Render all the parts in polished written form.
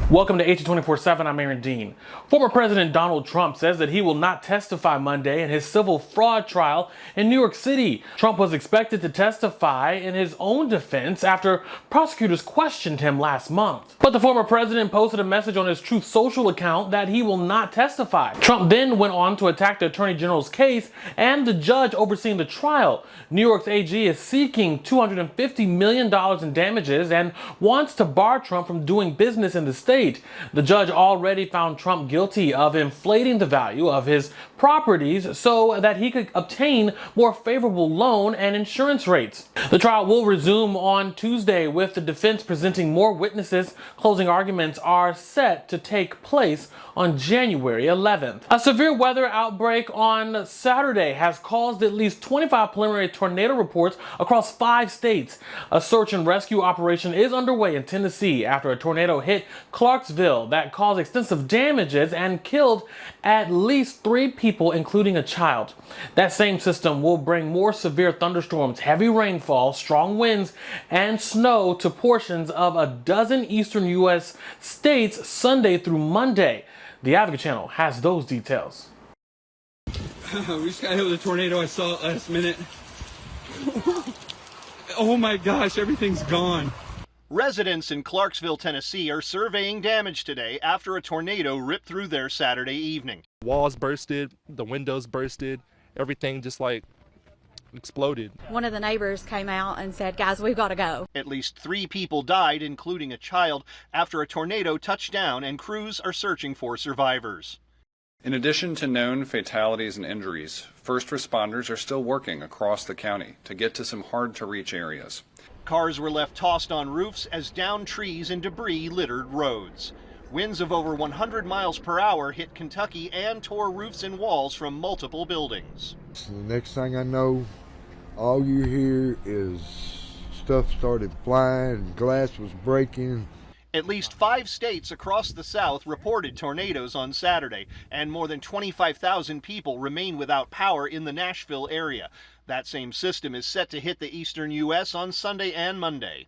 Welcome to HT 24/7. I'm Aaron Dean. Former President Donald Trump says that he will not testify Monday in his civil fraud trial in New York City. Trump was expected to testify in his own defense after prosecutors questioned him last month. But the former president posted a message on his Truth Social account that he will not testify. Trump then went on to attack the Attorney General's case and the judge overseeing the trial. New York's AG is seeking $250 million in damages and wants to bar Trump from doing business in the state. The judge already found Trump guilty of inflating the value of his properties so that he could obtain more favorable loan and insurance rates. The trial will resume on Tuesday with the defense presenting more witnesses. Closing arguments are set to take place on January 11th. A severe weather outbreak on Saturday has caused at least 25 preliminary tornado reports across 5 states. A search and rescue operation is underway in Tennessee after a tornado hit Clarksville that caused extensive damages and killed at least 3 people, including a child. That same system will bring more severe thunderstorms, heavy rainfall, strong winds, and snow to portions of a dozen eastern U.S. states Sunday through Monday. The Advocate Channel has those details. We just got hit with a tornado. I saw it last minute. Oh my gosh, everything's gone. Residents in Clarksville, Tennessee are surveying damage today after a tornado ripped through their Saturday evening. Walls bursted, the windows bursted, everything just like exploded. One of the neighbors came out and said, "Guys, we've got to go." At least 3 people died, including a child, after a tornado touched down, and crews are searching for survivors. In addition to known fatalities and injuries, first responders are still working across the county to get to some hard-to-reach areas. Cars were left tossed on roofs as downed trees and debris littered roads. Winds of over 100 miles per hour hit Kentucky and tore roofs and walls from multiple buildings. The next thing I know, all you hear is stuff started flying, glass was breaking. At least 5 states across the South reported tornadoes on Saturday, and more than 25,000 people remain without power in the Nashville area. That same system is set to hit the eastern U.S. on Sunday and Monday.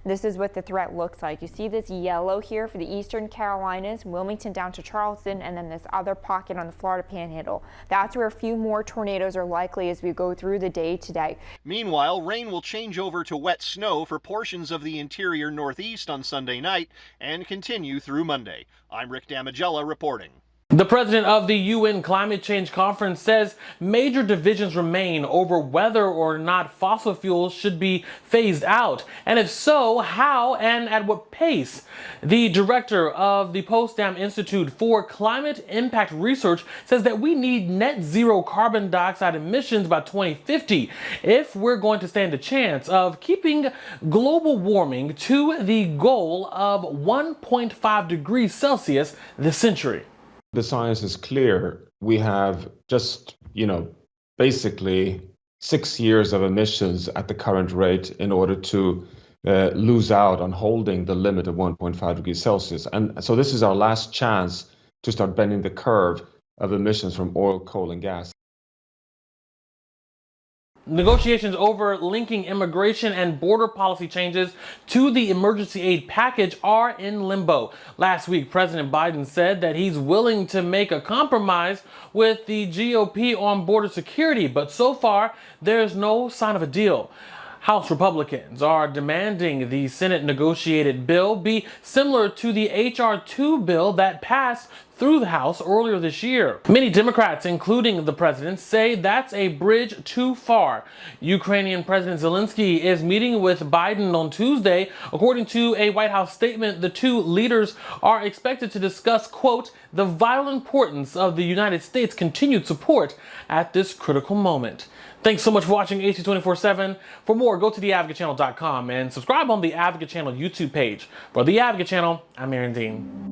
This is what the threat looks like. You see this yellow here for the eastern Carolinas, Wilmington down to Charleston, and then this other pocket on the Florida Panhandle. That's where a few more tornadoes are likely as we go through the day today. Meanwhile, rain will change over to wet snow for portions of the interior Northeast on Sunday night and continue through Monday. I'm Rick Damigella reporting. The president of the UN Climate Change Conference says major divisions remain over whether or not fossil fuels should be phased out, and if so, how and at what pace. The director of the Potsdam Institute for Climate Impact Research says that we need net zero carbon dioxide emissions by 2050 if we're going to stand a chance of keeping global warming to the goal of 1.5 degrees Celsius this century. The science is clear. We have just, basically 6 years of emissions at the current rate in order to lose out on holding the limit of 1.5 degrees Celsius. And so this is our last chance to start bending the curve of emissions from oil, coal, and gas. Negotiations over linking immigration and border policy changes to the emergency aid package are in limbo. Last week, President Biden said that he's willing to make a compromise with the GOP on border security, but so far, there's no sign of a deal. House Republicans are demanding the Senate negotiated bill be similar to the H.R. 2 bill that passed through the House earlier this year. Many Democrats, including the president, say that's a bridge too far. Ukrainian President Zelensky is meeting with Biden on Tuesday. According to a White House statement, the two leaders are expected to discuss, quote, the vital importance of the United States' continued support at this critical moment. Thanks so much for watching HT 24/7. For more, go to theadvocatechannel.com and subscribe on the Advocate Channel YouTube page. For the Advocate Channel, I'm Aaron Dean.